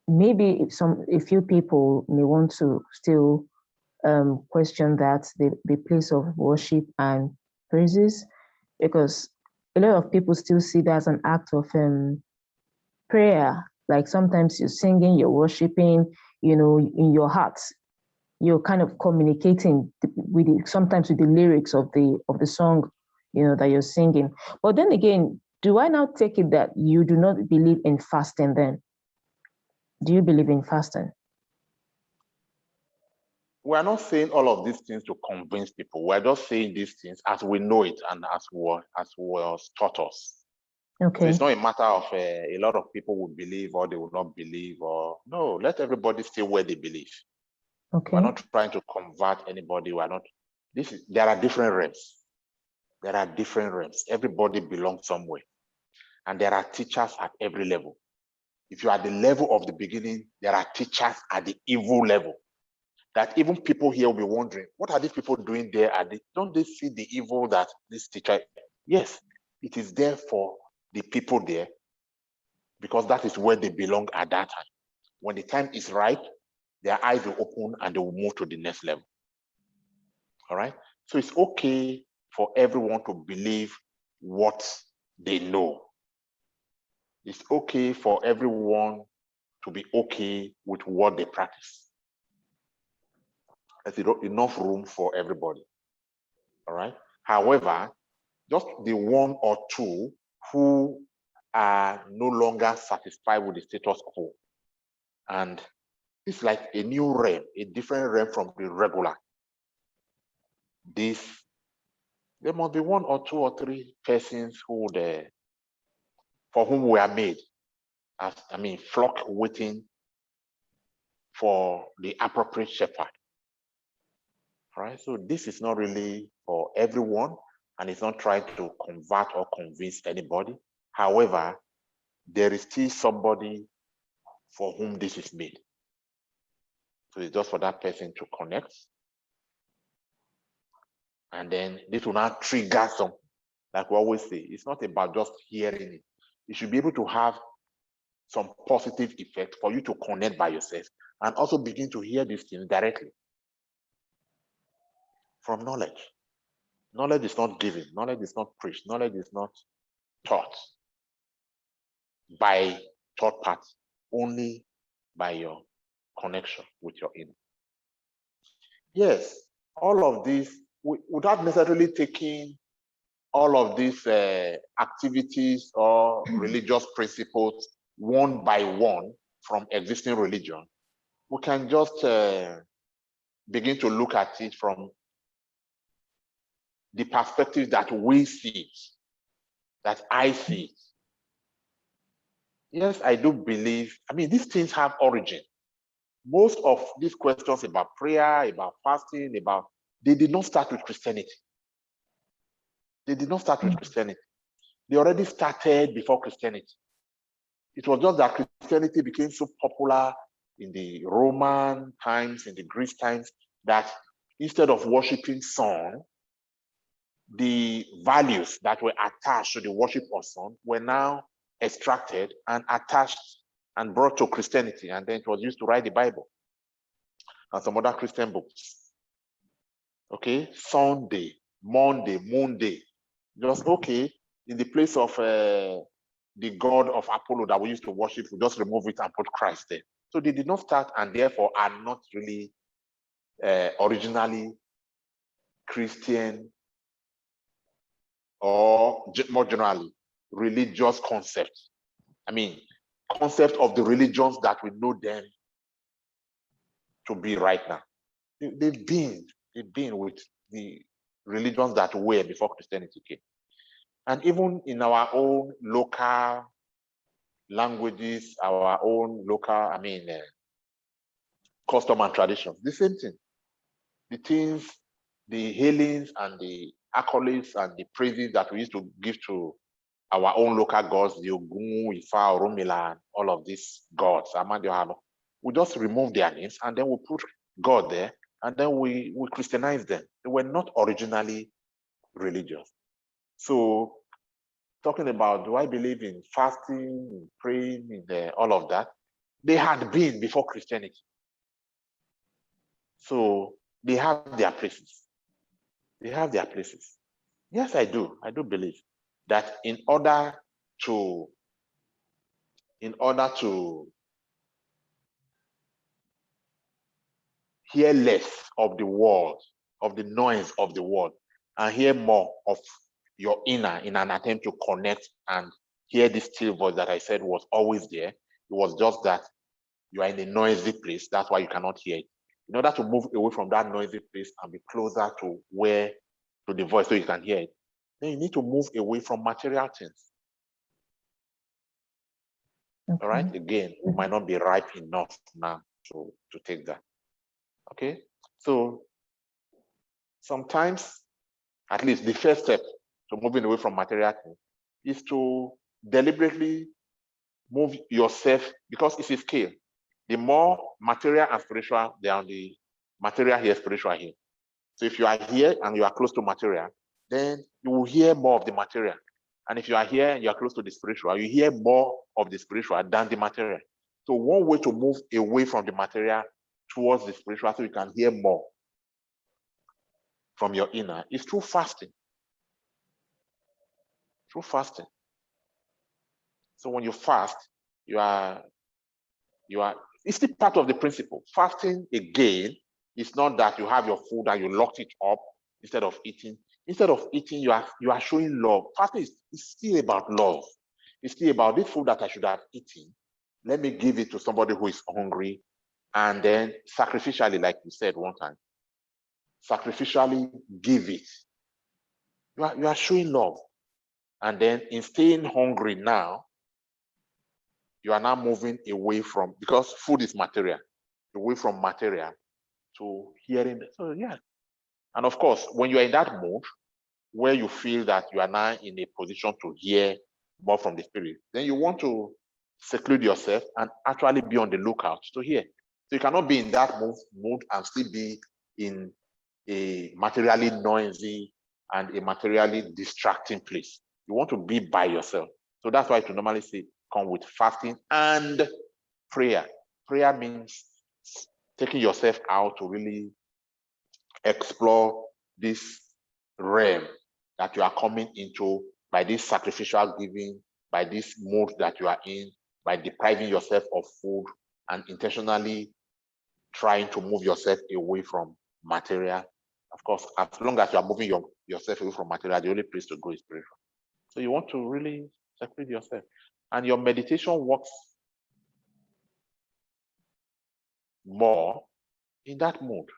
maybe a few people may want to still question that the place of worship and praises, because a lot of people still see that as an act of prayer. Like sometimes you're singing, you're worshiping, in your heart, you're kind of communicating sometimes with the lyrics of the song, that you're singing. But then again, do I now take it that you do not believe in fasting then? Do you believe in fasting? We're not saying all of these things to convince people. We're just saying these things as we know it and as was taught us. Okay. So it's not a matter of a lot of people will believe or they will not believe, or no, let everybody stay where they believe. Okay. We're not trying to convert anybody. There are different realms. There are different realms. Everybody belongs somewhere. And there are teachers at every level. If you are at the level of the beginning, there are teachers at the evil level. That even people here will be wondering, what are these people doing there? Don't they see the evil that this teacher? Yes, it is there for the people there, because that is where they belong at that time. When the time is right, their eyes will open and they will move to the next level. All right? So it's okay for everyone to believe what they know. It's okay for everyone to be okay with what they practice. There's enough room for everybody. All right? However, just the one or two who are no longer satisfied with the status quo, and it's like a new realm, a different realm from the regular. There must be one or two or three persons for whom we are made, flock waiting for the appropriate shepherd. All right, so this is not really for everyone, and it's not trying to convert or convince anybody. However, there is still somebody for whom this is made. So it's just for that person to connect. And then this will now trigger something. Like we always say, it's not about just hearing it. You should be able to have some positive effect for you to connect by yourself and also begin to hear these things directly from knowledge. Knowledge is not given. Knowledge is not preached. Knowledge is not taught by third party, only by your connection with your inner. Yes, all of this, without necessarily taking all of these activities or religious principles one by one from existing religion, we can just begin to look at it from the perspective that we see it, that I see it. Yes, I do believe, these things have origin. Most of these questions about prayer, about fasting, they did not start with Christianity. They did not start with Christianity. They already started before Christianity. It was just that Christianity became so popular in the Roman times, in the Greek times, that instead of worshiping sun, the values that were attached to the worship of sun were now extracted and attached and brought to Christianity, and then it was used to write the Bible and some other Christian books. Okay, Sunday, Monday, Moon Day, just okay, in the place of the god of Apollo that we used to worship, we just remove it and put Christ there. So they did not start, and therefore are not really originally Christian or more generally religious concepts. Concept of the religions that we know them to be right now. They've been with the religions that were before Christianity came. And even in our own local languages, our own local, custom and traditions, the same thing. The things, the healings and the accolades and the praises that we used to give to our own local gods, the Ogun, Ifa, Oromila, all of these gods, Amadiohalo, we just remove their names and then we put God there, and then we Christianize them. They were not originally religious. So talking about, do I believe in fasting, in praying, in all of that? they had been before Christianity. So they have their places. They have their places. Yes, I do. I do believe that in order to hear less of the world, of the noise of the world, and hear more of your inner in an attempt to connect and hear this still voice that I said was always there. It was just that you are in a noisy place. That's why you cannot hear it. In order to move away from that noisy place and be closer to the voice so you can hear it, then you need to move away from material things. Okay. All right. Again, we might not be ripe enough now to take that. Okay. So sometimes, at least the first step to moving away from material things is to deliberately move yourself, because it's a scale. The more material and spiritual, they are on the material here, spiritual here. So if you are here and you are close to material, then you will hear more of the material. And if you are here and you are close to the spiritual, you hear more of the spiritual than the material. So one way to move away from the material towards the spiritual so you can hear more from your inner is through fasting. Through fasting. So when you fast, it's still part of the principle. Fasting, again, is not that you have your food and you locked it up instead of eating. Instead of eating, you are showing love. Fasting is still about love. It's still about this food that I should have eaten. Let me give it to somebody who is hungry, and then sacrificially, like you said one time, sacrificially give it. You are showing love. And then in staying hungry now, you are now moving away from, because food is material, away from material to hearing. So yeah. And of course, when you are in that mood where you feel that you are now in a position to hear more from the spirit, then you want to seclude yourself and actually be on the lookout to hear. So you cannot be in that mood and still be in a materially noisy and a materially distracting place. You want to be by yourself. So that's why to normally say come with fasting and prayer. Prayer means taking yourself out to really explore this realm that you are coming into by this sacrificial giving, by this mood that you are in, by depriving yourself of food and intentionally trying to move yourself away from material. Of course, as long as you are moving yourself away from material, the only place to go is spiritual. So you want to really separate yourself. And your meditation works more in that mode.